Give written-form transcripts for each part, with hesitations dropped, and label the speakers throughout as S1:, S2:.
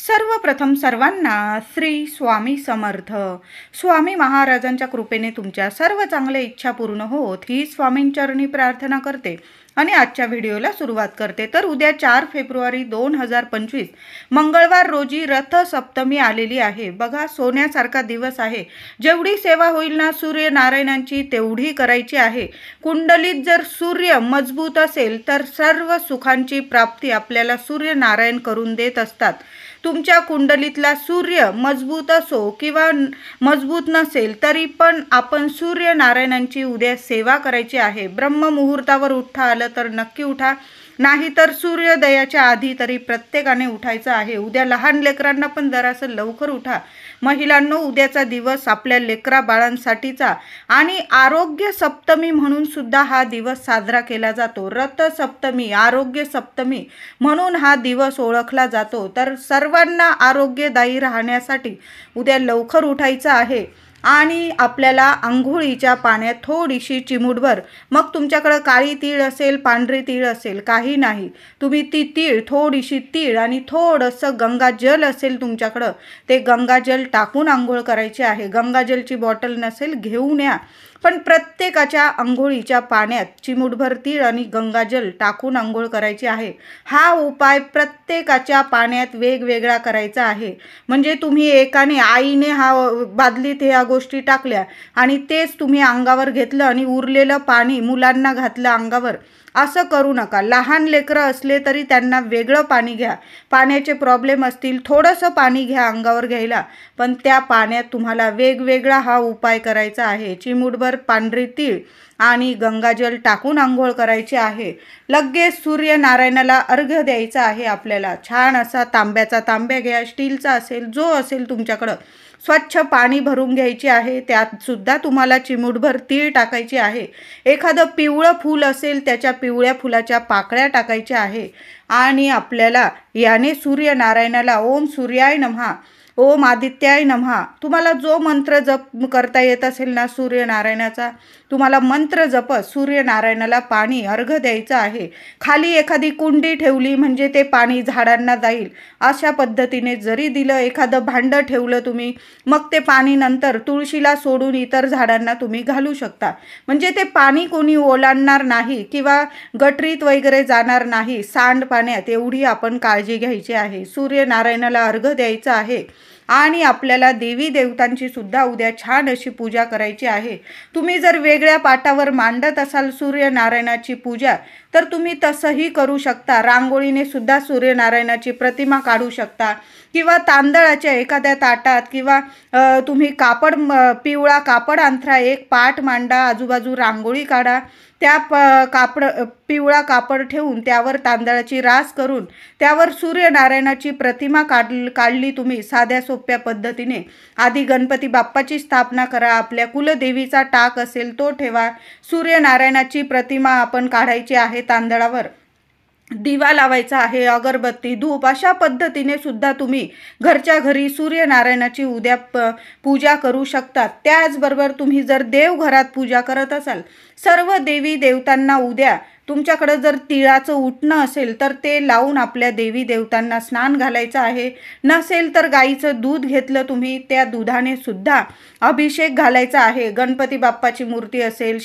S1: सर्वप्रथम सर्वांना श्री स्वामी समर्थ. स्वामी महाराजांच्या कृपेने तुमच्या सर्व चांगल्या इच्छा पूर्ण होत ही स्वामींचरणी प्रार्थना करते आणि आजच्या व्हिडिओला सुरुवात करते. तर उद्या 4 फेब्रुवारी 2025 मंगळवार रोजी रथ सप्तमी आलेली आहे. बघा, सोन्यासारखा दिवस आहे. जेवढी सेवा होईल ना सूर्यनारायणांची तेवढी करायची आहे. कुंडलीत जर सूर्य मजबूत असेल तर सर्व सुखांची प्राप्ती आपल्याला सूर्यनारायण करून देत असतात. तुमच्या कुंडलीतला सूर्य मजबूत असो किंवा मजबूत नसेल तरी पण आपण सूर्यनारायणांची उद्या सेवा करायची आहे. ब्रह्ममुहूर्तावर उठता आलं तर नक्की उठा, नाहीतर सूर्योदयाच्या आधी तरी प्रत्येकाने उठायचं आहे. उद्या लहान लेकरांना पण जरासं लवकर उठा. महिलांनो, उद्याचा दिवस आपल्या लेकरा बाळांसाठीचा आणि आरोग्य सप्तमी म्हणून सुद्धा हा दिवस साजरा केला जातो. रथ सप्तमी, आरोग्य सप्तमी म्हणून हा दिवस ओळखला जातो. तर सर्वांना आरोग्यदायी राहण्यासाठी उद्या लवकर उठायचं आहे आणि आपल्याला अंघोळीच्या पाण्यात थोडीशी चिमूटभर, मग तुमच्याकडे काळी तीळ असेल, पांढरी तीळ असेल, काही नाही, तुम्ही ती तीळ, थोडीशी तीळ आणि थोडंसं गंगाजल असेल तुमच्याकडं, ते गंगाजल टाकून आंघोळ करायची आहे. गंगाजलची बॉटल नसेल घेऊन या, पण प्रत्येकाच्या अंघोळीच्या पाण्यात चिमूटभर तीळ आणि गंगाजल टाकून आंघोळ करायची आहे. हा उपाय प्रत्येकाच्या पाण्यात वेगवेगळा करायचा आहे. म्हणजे तुम्ही एकाने, आईने बादलीत ह्या गोष्टी टाकल्या आणि तेच तुम्ही अंगावर घेतलं आणि उरलेलं पाणी मुलांना घातलं अंगावर, असं करू नका. लहान लेकरं असले तरी त्यांना वेगळं पाणी घ्या. पाण्याचे प्रॉब्लेम असतील, थोडंसं पाणी घ्या अंगावर घ्यायला, पण त्या पाण्यात तुम्हाला वेगवेगळा हा उपाय करायचा आहे. चिमूटभर पांढरी तीळ आणि गंगाजल टाकून आंघोळ करायची आहे. लगेच सूर्यनारायणाला अर्घ्य द्यायचा आहे. आपल्याला छान असा तांब्याचा, तांब्या घ्या, स्टीलचा असेल, जो असेल तुमच्याकडं, स्वच्छ पाणी भरून घ्यायचे आहे. त्यात सुद्धा तुम्हाला चिमूटभर तीळ टाकायची आहे. एखादं पिवळं फूल असेल त्याच्या पिवळ्या फुलाच्या पाकळ्या टाकायच्या आहे आणि आपल्याला याने सूर्यनारायणाला ओम सूर्याय नमः, ओम आदित्याय नमः, तुम्हाला जो मंत्र जप करता येत असेल ना सूर्यनारायणाचा, तुम्हाला मंत्र जपत सूर्यनारायणाला पाणी अर्घ्य द्यायचं आहे. खाली एखादी कुंडी ठेवली म्हणजे ते पाणी झाडांना जाईल, अशा पद्धतीने जरी दिलं, एखादं भांडं ठेवलं तुम्ही, मग ते पाणी नंतर तुळशीला सोडून इतर झाडांना तुम्ही घालू शकता. म्हणजे ते पाणी कोणी ओलांडणार नाही किंवा गटरीत वगैरे जाणार नाही, सांडपाण्यात, एवढी आपण काळजी घ्यायची आहे. सूर्यनारायणाला अर्घ्य द्यायचं आहे आणि आपल्याला देवी देवतांची सुद्धा उद्या छान अशी पूजा करायची आहे. तुम्ही जर वेगळ्या पाटावर मांडत असाल सूर्यनारायणाची पूजा, तर तुम्ही तसंही करू शकता. रांगोळीने सुद्धा सूर्यनारायणाची प्रतिमा काढू शकता किंवा तांदळाच्या एखाद्या ताटात किंवा तुम्ही कापड, पिवळा कापड अंथरा, एक पाट मांडा, आजूबाजू रांगोळी काढा, त्या पिवळा कापड ठेवून त्यावर तांदळाची रास करून त्यावर सूर्यनारायणाची प्रतिमा काढली तुम्ही साध्या सोप्या पद्धतीने. आधी गणपती बाप्पाची स्थापना करा, आपल्या कुलदेवीचा टाक असेल तो ठेवा, सूर्यनारायणाची प्रतिमा आपण काढायची आहे तांदळावर, दिवा लावायचा आहे, अगरबत्ती, धूप, अशा पद्धतीने सुद्धा तुम्ही घरच्या घरी सूर्यनारायणाची उद्या पूजा करू शकता. त्याचबरोबर तुम्ही जर देवघरात पूजा करत असाल, सर्व देवी देवतांना उद्या तुमच्याकडे जर तिळाचं उटणं असेल तर ते लावून आपल्या देवी देवतांना स्नान घालायचं आहे. नसेल तर गाईचं दूध घेतलं तुम्ही, त्या दुधाने सुद्धा अभिषेक घालायचा आहे. गणपती बाप्पाची मूर्ती असेल,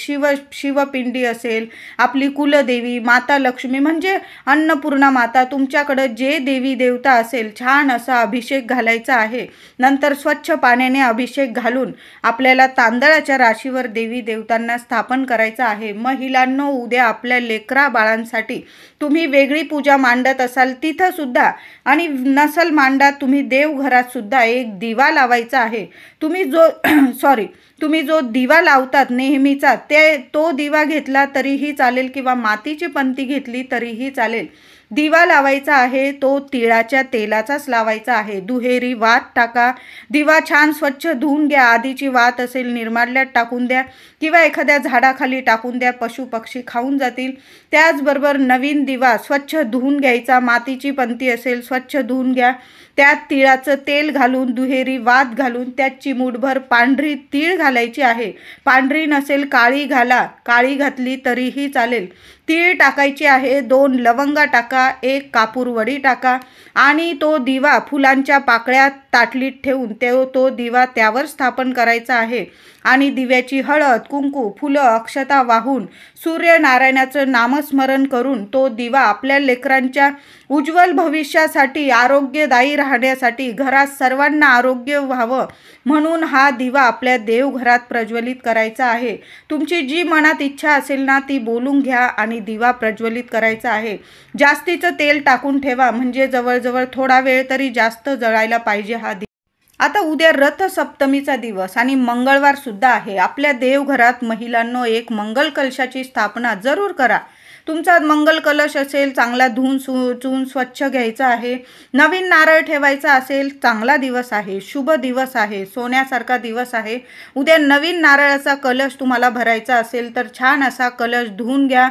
S1: शिवपिंडी असेल, आपली कुलदेवी माता लक्ष्मी म्हणजे अन्नपूर्णा माता, तुमच्याकडं जे देवी देवता असेल, छान असा अभिषेक घालायचा आहे. नंतर स्वच्छ पाण्याने अभिषेक घालून आपल्याला तांदळाच्या राशीवर देवी देवतांना स्थापन करायचं आहे. महिलांनो, उद्या आपल्या लेकरा बाळांसाठी तुम्ही वेगळी पूजा मांडत असाल तिथं सुद्धा, आणि नसल मांडा, तुम्ही देवघरात सुद्धा एक दिवा लावायचा आहे. तुम्ही जो दिवा लावतात नेहमीचा, तो दिवा घेतला तरीही चालेल किंवा मातीची पंती घेतली तरीही चालेल. दिवा लावायचा आहे तो तिळाच्या तेलाचाच लावायचा आहे. दुहेरी वात टाका, दिवा छान स्वच्छ धुवून घ्या. आधीची वात असेल निर्माल्यात टाकून द्या किंवा एखाद्या झाडाखाली टाकून द्या, पशु पक्षी खाऊन जातील. त्याचबरोबर नवीन दिवा स्वच्छ धुवून घ्यायचा, मातीची पंती असेल स्वच्छ धुवून घ्या, त्यात तिळाचं तेल घालून, दुहेरी वात घालून, त्यात चिमूटभर पांढरी तीळ घालायची आहे. पांढरी नसेल काळी घाला, काळी घातली तरीही चालेल. तीळ टाकायची आहे, 2 लवंगा टाका, 1 कापूर वडी टाका आणि तो दिवा फुलांच्या पाकळ्या ताटलीत ठेवून तो दिवा त्यावर स्थापन करायचा आहे आणि दिव्याची हळद, कुंकू, फुलं, अक्षता वाहून सूर्यनारायणाचं नामस्मरण करून तो दिवा आपल्या लेकरांच्या उज्ज्वल भविष्यासाठी, आरोग्यदायी राहण्यासाठी, घरात सर्वांना आरोग्य व्हावं म्हणून हा दिवा आपल्या देवघरात प्रज्वलित करायचा आहे. तुमची जी मनात इच्छा असेल ना ती बोलून घ्या आणि दिवा प्रज्वलित करायचा आहे. जास्तीचं तेल टाकून ठेवा, म्हणजे जवळजवळ थोडा वेळ तरी जास्त जळायला पाहिजे हा दिवा. आता उद्या रथसप्तमीचा दिवस आणि मंगळवार सुद्धा आहे. आपल्या देवघरात महिलांनो एक मंगल कलशाची स्थापना जरूर करा. तुमचा मंगल कलश असेल चांगला धुवून चून स्वच्छ घ्यायचा आहे. नवीन नारळ ठेवायचा असेल, चांगला दिवस आहे, शुभ दिवस आहे, सोन्यासारखा दिवस आहे. उद्या नवीन नारळाचा कलश तुम्हाला भरायचा असेल तर छान असा कलश धुवून घ्या.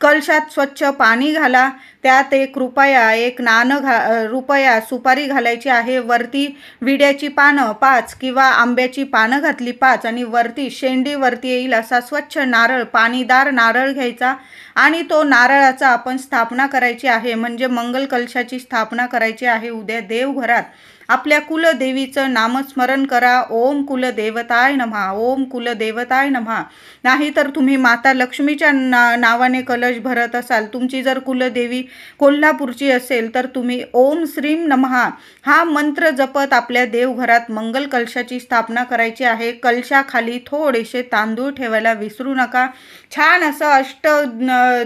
S1: कलशात स्वच्छ पाणी घाला, त्यात 1 रुपया, 1 रुपया सुपारी घालायची आहे. वरती विड्याची पानं 5 किंवा आंब्याची पानं घातली 5 आणि वरती शेंडी वरती येईल असा स्वच्छ नारळ, पाणीदार नारळ घ्यायचा आणि तो नारळाचा आपण स्थापना करायची आहे, म्हणजे मंगल कलशाची स्थापना करायची आहे. उद्या देवघरात आपल्या कुलदेवीचं नामस्मरण करा. ओम कुलदेवताय नमः, ओम कुलदेवताय नमः. नाहीतर तुम्ही माता लक्ष्मीच्या नावाने कलश भरत असाल, तुमची जर कुलदेवी कोल्हापूरची असेल तर तुम्ही ओम श्रीम नमः हा मंत्र जपत आपल्या देवघरात मंगल कलशाची स्थापना करायची आहे. कलशाखाली थोडेसे तांदूळ ठेवायला विसरू नका. छान असं 8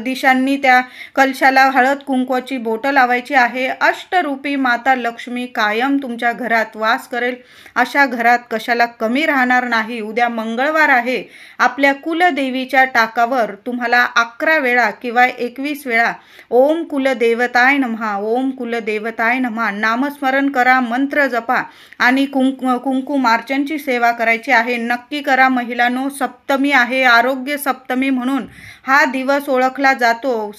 S1: दिशांनी त्या कलशाला हळद कुंकवाची बोटं लावायची आहे. अष्टरूपी माता लक्ष्मी कायम तुमच्या घरात वास करेल. अशा घरात कशाला कमी राहणार नाही. उद्या मंगळवार आहे. आपल्या कुलदेवीच्या टाकावर तुम्हाला 11 वेळा किंवा 21 वेळा ओम कुलदेवताय नमः, ओम कुलदेवताय नमः नामस्मरण करा, मंत्र जपा आणि कुंकुमार्चनची सेवा करायची आहे. नक्की करा महिलांनो. सप्तमी आहे, आरोग्य सप्तमी म्हणून हा दिवस ओळखला जातो.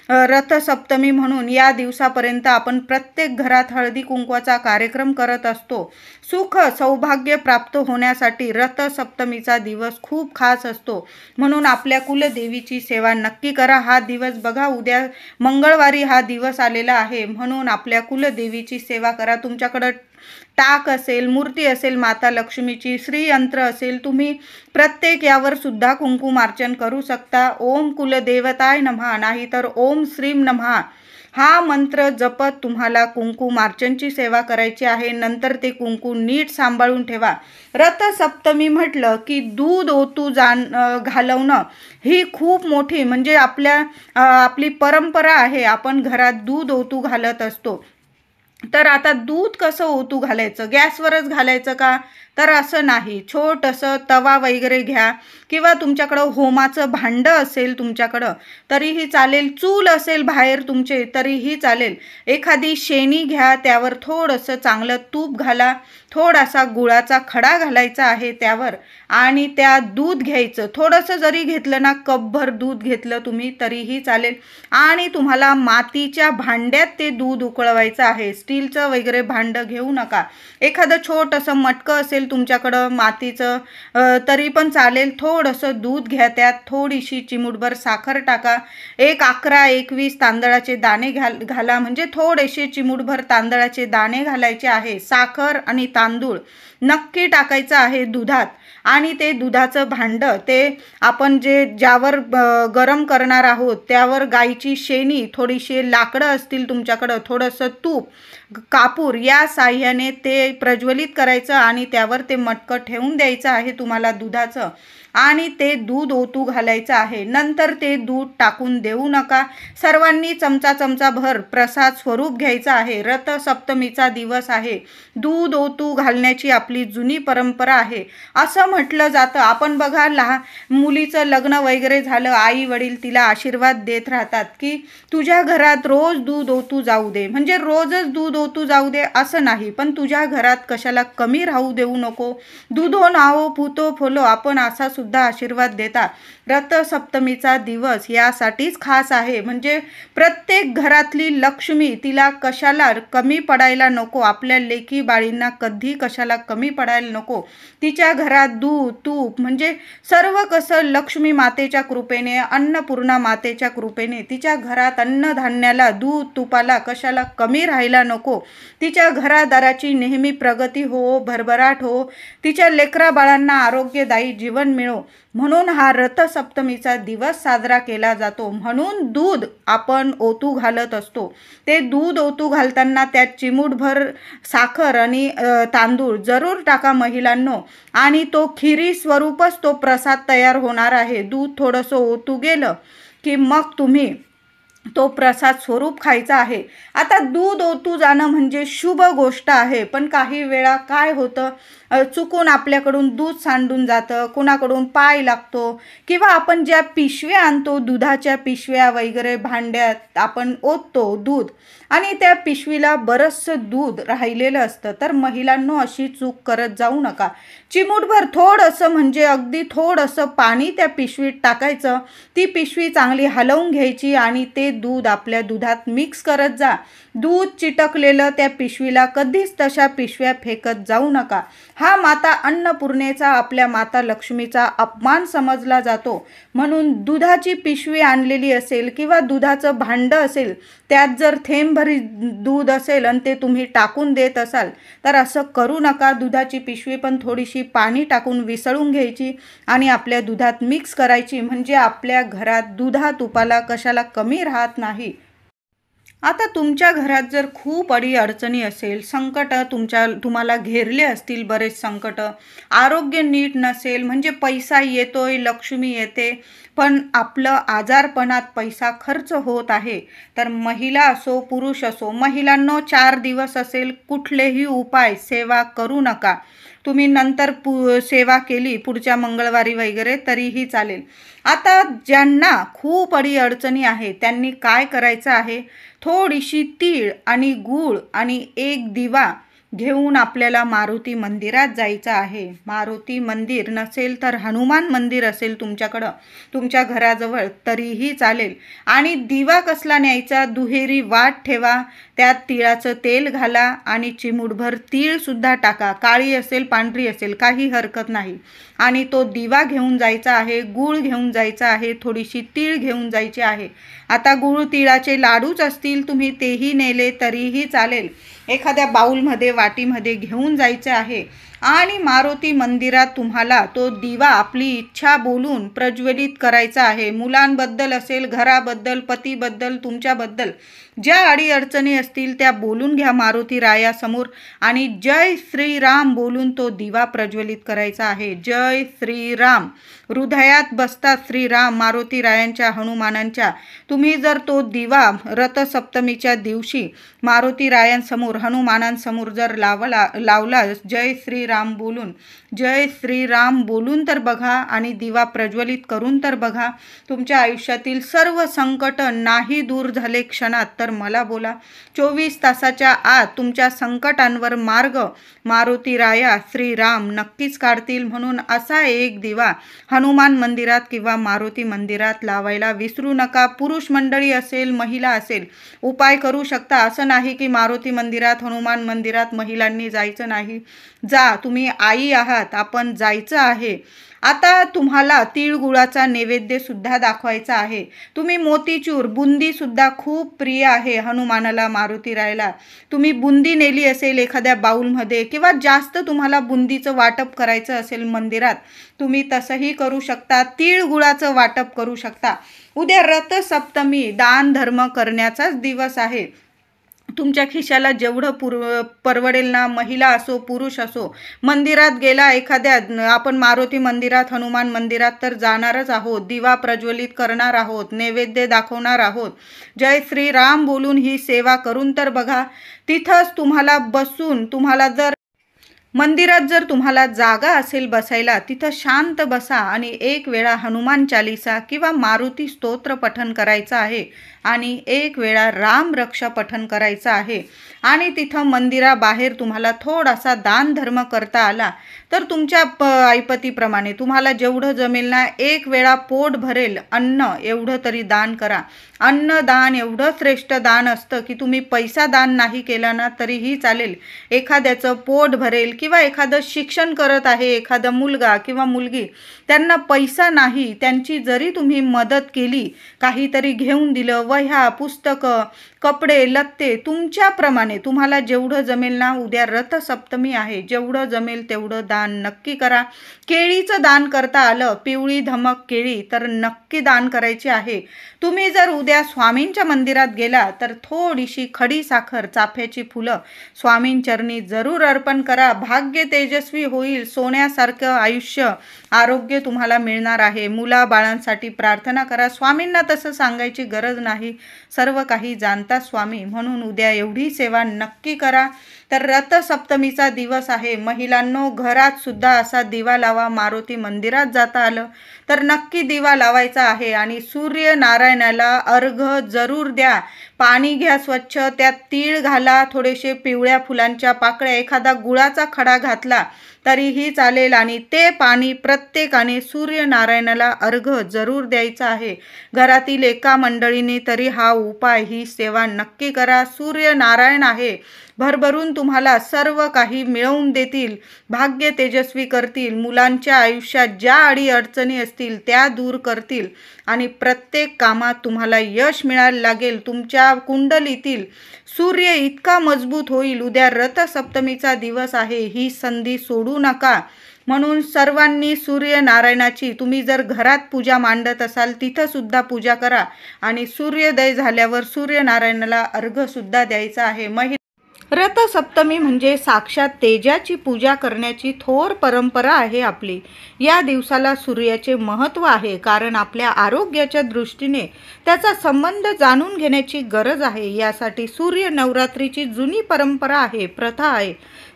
S1: रथसप्तमी म्हणून या दिवसापर्यंत आपण प्रत्येक घरात हळदी कुंकवाचा कार्यक्रम करत असतो. सुख सौभाग्य प्राप्त होण्यासाठी रथसप्तमीचा दिवस खूप खास असतो. म्हणून आपल्या कुलदेवीची सेवा नक्की करा. हा दिवस बघा, उद्या मंगळवारी हा दिवस आलेला आहे म्हणून आपल्या कुलदेवीची सेवा करा. तुमच्याकडं टाक असेल, मूर्ती असेल माता लक्ष्मीची, श्रीयंत्र असेल, तुम्ही प्रत्येक यावर सुद्धा कुंकुमार्चन करू शकता. ओम कुलदेवताय नमः नाहीतर ओम श्रीम नमः हा मंत्र जपत तुम्हाला कुंकुमार्चनची सेवा करायची आहे. नंतर ते कुंकू नीट सांभाळून ठेवा. रथसप्तमी म्हटलं की दूध ओतू घालवणं ही खूप मोठी म्हणजे आपली परंपरा आहे. आपण घरात दूध ओतू घालत असतो. तर आता दूध कसं ओतू घालायचं? गॅसवरच घालायचं का? तर असं नाही. छोटंसं तवा वगैरे घ्या किंवा तुमच्याकडं होमाचं भांडं असेल तुमच्याकडं तरीही चालेल. चूल असेल बाहेर तुमचे तरीही चालेल. एखादी शेणी घ्या, त्यावर थोडंसं चांगलं तूप घाला, थोडासा गुळाचा खडा घालायचा आहे त्यावर आणि त्या दूध घ्यायचं. थोडंसं जरी घेतलं ना, कपभर दूध घेतलं तुम्ही तरीही चालेल आणि तुम्हाला मातीच्या भांड्यात ते दूध उकळवायचं आहे. स्टीलचं वगैरे भांडं घेऊ नका. एखादं छोटंसं मटकं असेल तुमच्याकडं मातीचं तरी पण चालेल. थोडंसं दूध घ्या, त्यात थोडीशी चिमूटभर साखर टाका, 11-21 तांदळाचे दाणे घाला म्हणजे थोडेसे चिमूटभर तांदळाचे दाणे घालायचे आहे. साखर आणि तांदूळ नक्की टाकायचं आहे दुधात आणि ते दुधाचं भांडं ते आपण ज्यावर गरम करणार आहोत त्यावर गाईची शेणी, थोडीशी लाकडं असतील तुमच्याकडं, थोडंसं तूप, कापूर या साह्याने ते प्रज्वलित करायचं आणि त्यावर ते मटकं ठेवून द्यायचं आहे तुम्हाला दुधाचं आणि ते दूध ओतू घालायचं आहे. नंतर ते दूध टाकून देऊ नका. सर्वांनी चमचा भर प्रसाद स्वरूप घ्यायचा आहे. रथसप्तमीचा दिवस आहे. दूध ओतू घालण्याची आपली जुनी परंपरा आहे. असं म्हटलं जातं. आपण बघा, मुलीचं लग्न वगैरे झालं, आई वडील तिला आशीर्वाद देत राहतात की तुझ्या घरात रोज दूध ओतू जाऊ दे, म्हणजे रोजच दूध ओतू जाऊ दे असं नाही, पण तुझ्या घरात कशाला कमी राहू देऊ नको. दूधो नाहो पूतो फुलो आपण असा सुद्धा आशीर्वाद देतात. रथसप्तमीचा दिवस यासाठीच खास आहे, म्हणजे प्रत्येक घरातली लक्ष्मी तिला कशाला कमी पडायला नको, आपल्या लेकी बाळींना कधी कशाला कमी पडायला नको. तिच्या घरात दूध तूप म्हणजे सर्व कसं लक्ष्मी मातेच्या कृपेने, अन्नपूर्णा मातेच्या कृपेने तिच्या घरात अन्नधान्याला दूध तुपाला कशाला कमी राहायला नको. तिच्या घरादाराची नेहमी प्रगती हो, भरभराट हो, तिच्या लेकरा बाळांना आरोग्यदायी जीवन मिळो, म्हणून हा रथसप्तमीचा दिवस साजरा केला जातो. म्हणून दूध आपण ओतू घालत असतो. ते दूध ओतू घालताना त्यात चिमूटभर साखर आणि तांदूळ जरूर टाका महिलांनो, आणि तो खिरी स्वरूपच तो प्रसाद तयार होणार आहे. दूध थोडंसं ओतू गेलं की मग तुम्ही तो प्रसाद स्वरूप खायचा आहे. आता दूध ओतू जाणं म्हणजे शुभ गोष्ट आहे, पण काही वेळा काय होतं, चुकून आपल्याकडून दूध सांडून जातं, कुणाकडून पाय लागतो, किंवा आपण ज्या पिशव्या आणतो दुधाच्या पिशव्या वगैरे भांड्यात आपण ओततो दूध, आणि त्या पिशवीला बरंचसं दूध राहिलेलं असतं. तर महिलांनो अशी चूक करत जाऊ नका. चिमूटभर थोडंसं म्हणजे अगदी थोडंसं पाणी त्या पिशवीत टाकायचं, ती पिशवी चांगली हलवून घ्यायची आणि ते दूध आपल्या दुधात मिक्स करत जा. दूध चिटकलेलं त्या पिशवीला कधीच तशा पिशव्या फेकत जाऊ नका. हा माता अन्नपूर्णेचा, आपल्या माता लक्ष्मीचा अपमान समजला जातो. म्हणून दुधाची पिशवी आणलेली असेल किंवा दुधाचं भांडं असेल, त्यात जर थेंबभरी दूध असेल आणि ते तुम्ही टाकून देत असाल तर असं करू नका. दुधाची पिशवी पण थोडीशी पाणी टाकून विसळून घ्यायची आणि आपल्या दुधात मिक्स करायची, म्हणजे आपल्या घरात दुधा तुपाला कशाला कमी राहत नाही. आता तुमच्या घरात जर खूप अडीअडचणी असेल, संकट तुम्हाला घेरले असतील, बरेच संकट, आरोग्य नीट नसेल, म्हणजे पैसा येतोय, लक्ष्मी येते, पण आपलं आजारपणात पैसा खर्च होत आहे, तर महिला असो पुरुष असो, महिलांनो 4 दिवस असेल कुठलेही उपाय सेवा करू नका. तुम्ही नंतर सेवा केली पुढच्या मंगळवारी वगैरे तरीही चालेल. आता ज्यांना खूप अडीअडचणी आहे त्यांनी काय करायचं आहे, थोडीशी तीळ आणि गूळ आणि एक दिवा घेऊन आपल्याला मारुती मंदिरात जायचं आहे. मारुती मंदिर नसेल तर हनुमान मंदिर असेल तुमच्याकडं, तुमच्या घराजवळ, तरीही चालेल. आणि दिवा कसला न्यायचा, दुहेरी वाट ठेवा, त्यात तिळाचं तेल घाला आणि चिमूटभर तीळसुद्धा टाका, काळी असेल पांढरी असेल काही हरकत नाही. आणि तो दिवा घेऊन जायचा आहे, गूळ घेऊन जायचा आहे, थोडीशी तीळ घेऊन जायची आहे. आता गूळ तिळाचे लाडूच असतील तुम्ही तेही नेले तरीही चालेल, एखाद्या बाऊलमध्ये वाटीमध्ये घेऊन जायचं आहे. आणि मारुती मंदिरात तुम्हाला तो दिवा आपली इच्छा बोलून प्रज्वलित करायचा आहे. मुलांबद्दल असेल, घराबद्दल, पतीबद्दल, तुमच्याबद्दल ज्या अडीअडचणी असतील त्या बोलून घ्या मारुती रायासमोर आणि जय श्रीराम बोलून तो दिवा प्रज्वलित करायचा आहे. जय श्रीराम हृदयात बसतात श्रीराम मारुती रायांच्या, हनुमानांच्या. तुम्ही जर तो दिवा रथसप्तमीच्या दिवशी मारुती रायांसमोर, हनुमानांसमोर जर लावला जय श्रीराम बोलून, जय श्रीराम बोलून तर बघा आणि दिवा प्रज्वलित करून तर बघा. तुमच्या आयुष्यातील सर्व संकट नाही दूर झाले क्षणात तर मला बोला. 24 तासाच्या आत तुमच्या संकटांवर मार्ग मारुती राया श्रीराम नक्कीच काढतील. म्हणून असा एक दिवा हनुमान मंदिरात किंवा मारुती मंदिरात लावायला विसरू नका. पुरुष मंडळी असेल, महिला असेल, उपाय करू शकता. असं नाही की मारुती मंदिरात, हनुमान मंदिरात महिलांनी जायचं नाही. जा, तुम्ही आई आहात, आपण जायचं आहे. आता तुम्हाला तिळगुळाचा नैवेद्य सुद्धा दाखवायचा आहे. तुम्ही मोतीचूर, बुंदी सुद्धा खूप प्रिय आहे हनुमानाला, मारुती रायाला. तुम्ही बुंदी नेली असेल एखाद्या बाउलमध्ये किंवा जास्त तुम्हाला बुंदीचं वाटप करायचं असेल मंदिरात, तुम्ही तसंही करू शकता. तिळगुळाचं वाटप करू शकता. उद्या रथसप्तमी, दान धर्म करण्याचाच दिवस आहे. तुमच्या खिशाला जेवढं परवडेल ना, महिला असो पुरुष असो, मंदिरात गेला एखाद्या, आपण मारुती मंदिरात, हनुमान मंदिरात तर जाणारच आहोत, दिवा प्रज्वलित करणार आहोत, नैवेद्य दाखवणार आहोत, जय श्रीराम बोलून ही सेवा करून तर बघा. तिथंच तुम्हाला बसून, तुम्हाला जर मंदिरात जर तुम्हाला जागा असेल बसायला, तिथं शांत बसा आणि एक वेळा हनुमान चालीसा किंवा मारुती स्तोत्र पठण करायचं आहे आणि एक वेळा राम रक्षा पठण करायचं आहे आणि तिथं मंदिराबाहेर तुम्हाला थोडासा दान धर्म करता आला तर तुमच्या ऐपतीप्रमाणे तुम्हाला जेवढं जमेल ना, एक वेळा पोट भरेल अन्न एवढं तरी दान करा. अन्नदान एवढं श्रेष्ठ दान असतं की तुम्ही पैसा दान नाही केला ना तरीही चालेल. एखाद्याचं पोट भरेल किंवा एखादं शिक्षण करत आहे एखादा मुलगा किंवा मुलगी, त्यांना पैसा नाही, त्यांची जरी तुम्ही मदत केली, काहीतरी घेऊन दिलं, वह्या पुस्तकं कपडे लत्ते, तुमच्याप्रमाणे तुम्हाला जेवढं जमेल ना, उद्या रथसप्तमी आहे, जेवढं जमेल तेवढं दान नक्की करा. केळीचं दान करता आलं, पिवळी धमक केळी तर नक्की दान करायची आहे. तुम्ही जर उद्या स्वामींच्या मंदिरात गेला तर थोडीशी खडी साखर, चाफ्याची फुलं स्वामींचरणी जरूर अर्पण करा. भाग्य तेजस्वी होईल, सोन्यासारखं आयुष्य आरोग्य तुम्हाला मिळणार आहे. मुलाबाळांसाठी प्रार्थना करा. स्वामींना तसं सांगायची गरज नाही, सर्व काही जाणतात स्वामी, म्हणून उद्या एवढी सेवा नक्की करा. तर रथसप्तमीचा दिवस आहे. महिलांनो, घरात सुद्धा असा दिवा लावा. मारुती मंदिरात जाता आलं तर नक्की दिवा लावायचा आहे आणि सूर्यनारायणाला अर्घ जरूर द्या. पाणी घ्या स्वच्छ, त्यात तीळ घाला, थोडेसे पिवळ्या फुलांच्या पाकळ्या, एखादा गुळाचा खडा घातला तरीही चालेल आणि ते पाणी प्रत्येकाने सूर्यनारायणाला अर्घ जरूर द्यायचा आहे. घरातील एका मंडळीने तरी हा उपाय, ही सेवा नक्की करा. सूर्यनारायण आहे, भरभरून तुम्हाला सर्व काही मिळवून देतील, भाग्य तेजस्वी करतील, मुलांच्या आयुष्यात ज्या अडीअडचणी असतील त्या दूर करतील आणि प्रत्येक कामात तुम्हाला यश मिळायला लागेल. तुमच्या कुंडलीतील सूर्य इतका मजबूत होईल. उद्या रथसप्तमीचा दिवस आहे, ही संधी सोडू नका. म्हणून सर्वांनी सूर्यनारायणाची, तुम्ही जर घरात पूजा मांडत असाल तिथं सुद्धा पूजा करा आणि सूर्योदय झाल्यावर सूर्यनारायणाला अर्घ सुद्धा द्यायचा आहे. रथसप्तमी म्हणजे साक्षात तेजाची पूजा करण्याची थोर परंपरा आहे आपली. या दिवसाला सूर्याचे महत्त्व आहे, कारण आपल्या आरोग्याच्या दृष्टीने त्याचा संबंध जाणून घेण्याची गरज आहे. यासाठी सूर्य नवरात्रीची जुनी परंपरा आहे, प्रथा आहे.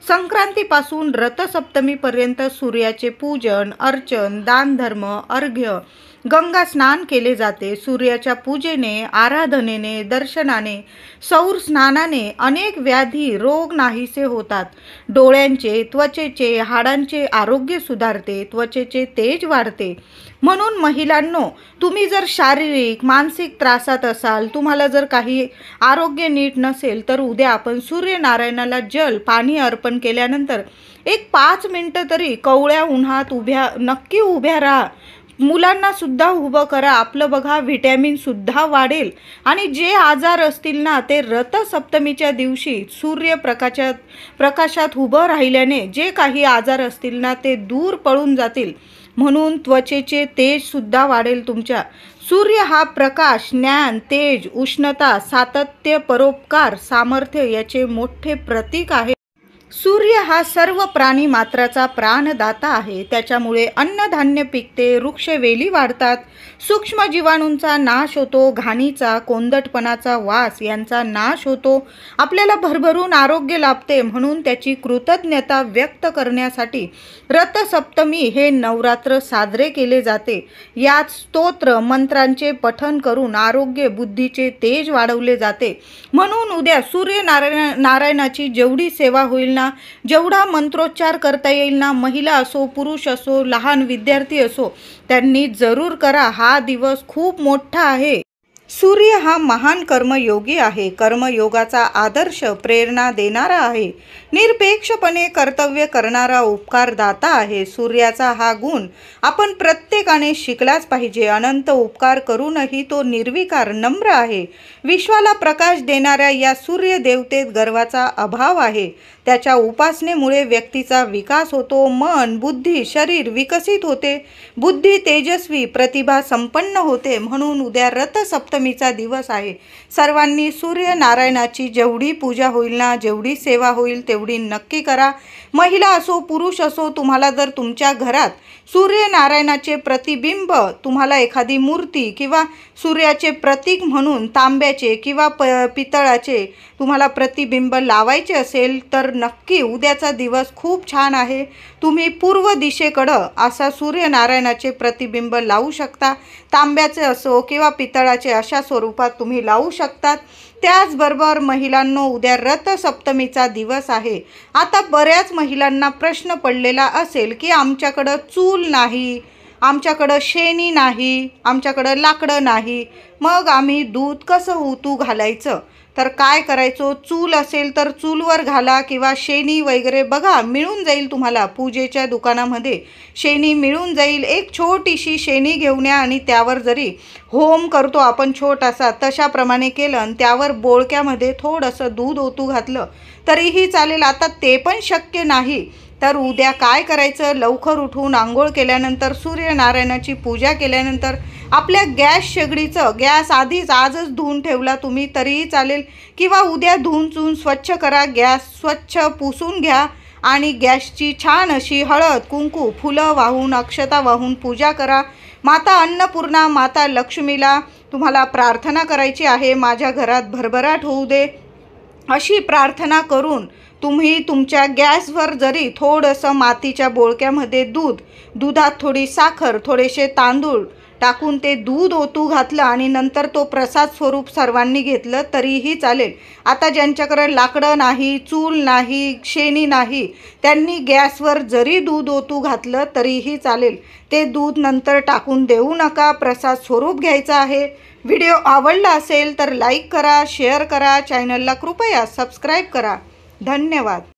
S1: संक्रांतीपासून रथसप्तमीपर्यंत सूर्याचे पूजन, अर्चन, दानधर्म, अर्घ्य, गंगा स्नान केले जाते. सूर्याच्या पूजेने, आराधनेने, दर्शनाने, सौर स्नानाने अनेक व्याधी रोग नाहीसे होतात. डोळ्यांचे, त्वचेचे, हाडांचे आरोग्य सुधारते, त्वचेचे तेज वाढते. म्हणून महिलांनो, तुम्ही जर शारीरिक मानसिक त्रासात असाल, तुम्हाला जर काही आरोग्य नीट नसेल तर उद्या आपण सूर्यनारायणाला जल पाणी अर्पण केल्यानंतर एक 5 मिनिटं तरी कवळ्या उन्हात नक्की उभ्या राहा. मुलांना सुद्धा उभं करा. आपलं बघा, व्हिटॅमिन सुद्धा वाढेल आणि जे आजार असतील ना ते रथसप्तमीच्या दिवशी प्रकाशात उभं राहिल्याने जे काही आजार असतील ना ते दूर पळून जातील. म्हणून त्वचेचे तेज सुद्धा वाढेल तुमच्या. सूर्य हा प्रकाश, ज्ञान, तेज, उष्णता, सातत्य, परोपकार, सामर्थ्य याचे मोठे प्रतीक आहे. सूर्य हा सर्व प्राणी मात्राचा प्राणदाता आहे. त्याच्यामुळे अन्नधान्य पिकते, वृक्षवेली वाढतात, सूक्ष्म जीवाणूंचा नाश होतो, घाणीचा, कोंदटपणाचा वास यांचा नाश होतो, आपल्याला भरभरून आरोग्य लाभते. म्हणून त्याची कृतज्ञता व्यक्त करण्यासाठी रथसप्तमी हे नवरात्र साजरे केले जाते. यात स्तोत्र मंत्रांचे पठण करून आरोग्य, बुद्धीचे तेज वाढवले जाते. म्हणून उद्या सूर्यनारायणाची जेवढी सेवा होईल ना, जेवढा मंत्रोच्चार करता येईल ना, महिला असो, पुरुष असो, लहान विद्यार्थी असो, त्यांनी जरूर करा. हा दिवस खूप मोठा आहे. सूर्य हा महान कर्मयोगी आहे. कर्मयोगाचा आदर्श प्रेरणा देणारा आहे. निरपेक्षपणे कर्तव्य करणारा उपकारदाता आहे. सूर्याचा हा गुण आपण प्रत्येकाने शिकलाच पाहिजे. अनंत उपकार करूनही तो निर्विकार, नम्र आहे. विश्वाला प्रकाश देणाऱ्या या सूर्य देवतेत गर्वाचा अभाव आहे. त्याच्या उपासनेमुळे व्यक्तीचा विकास होतो. मन, बुद्धी, शरीर विकसित होते. बुद्धी तेजस्वी, प्रतिभा संपन्न होते. म्हणून उद्या रथसप्तमीचा दिवस आहे. सर्वांनी सूर्यनारायणाची जेवढी पूजा होईल ना, जेवढी सेवा होईल तेवढी नक्की करा. महिला असो, पुरुष असो, तुम्हाला जर तुमच्या घरात सूर्यनारायणाचे प्रतिबिंब, तुम्हाला एखादी मूर्ती किंवा सूर्याचे प्रतीक म्हणून तांब्याचे किंवा पितळाचे तुम्हाला प्रतिबिंब लावायचे असेल तर नक्की उद्याचा दिवस खूप छान आहे. तुम्ही पूर्व दिशेकडं असा सूर्यनारायणाचे प्रतिबिंब लावू शकता. तांब्याचे असो किंवा पितळाचे अशा स्वरूपात तुम्ही लावू शकतात. त्याचबरोबर महिलांनो, उद्या रथसप्तमीचा दिवस आहे. आता बऱ्याच महिलांना प्रश्न पडलेला असेल की आमच्याकडं चूल नाही, आमच्याकडं शेणी नाही, आमच्याकडं लाकडं नाही, मग आम्ही दूध कसं ओतू घालायचं? तर काय करायचं, चूल असेल तर चूलवर घाला किंवा शेणी वगैरे बघा मिळून जाईल तुम्हाला. पूजेच्या दुकानामध्ये शेणी मिळून जाईल. एक छोटीशी शेणी घेऊन या आणि त्यावर जरी होम करतो आपण छोटासा तशाप्रमाणे केलं आणि त्यावर बोळक्यामध्ये थोडंसं दूध ओतू घातलं तरीही चालेल. आता ते पण शक्य नाही तर उद्या काय करायचं, लवकर उठून आंघोळ केल्यानंतर सूर्यनारायणाची पूजा केल्यानंतर आपल्या गॅस शेगडीचं गॅस आधीच आजच धुवून ठेवला तुम्ही तरीही चालेल किंवा उद्या धुवून चून स्वच्छ करा. गॅस स्वच्छ पुसून घ्या आणि गॅसची छान अशी हळद कुंकू फुलं वाहून अक्षता वाहून पूजा करा. माता अन्नपूर्णा माता लक्ष्मीला तुम्हाला प्रार्थना करायची आहे, माझ्या घरात भरभराट होऊ दे अशी प्रार्थना करून तुम्ही तुमच्या गॅसवर जरी थोडंसं मातीच्या बोळक्यामध्ये दुधात थोडी साखर थोडेसे तांदूळ टाकून ते दूध ओतू घातलं आणि नंतर तो प्रसाद स्वरूप सर्वांनी घेतलं तरीही चालेल. आता ज्यांच्याकडे लाकडं नाही, चूल नाही, शेणी नाही, त्यांनी गॅसवर जरी दूध ओतू घातलं तरीही चालेल. ते दूध नंतर टाकून देऊ नका, प्रसाद स्वरूप घ्यायचा आहे. व्हिडिओ आवडला असेल तर लाईक करा, शेअर करा, चॅनलला कृपया सबस्क्राईब करा. धन्यवाद.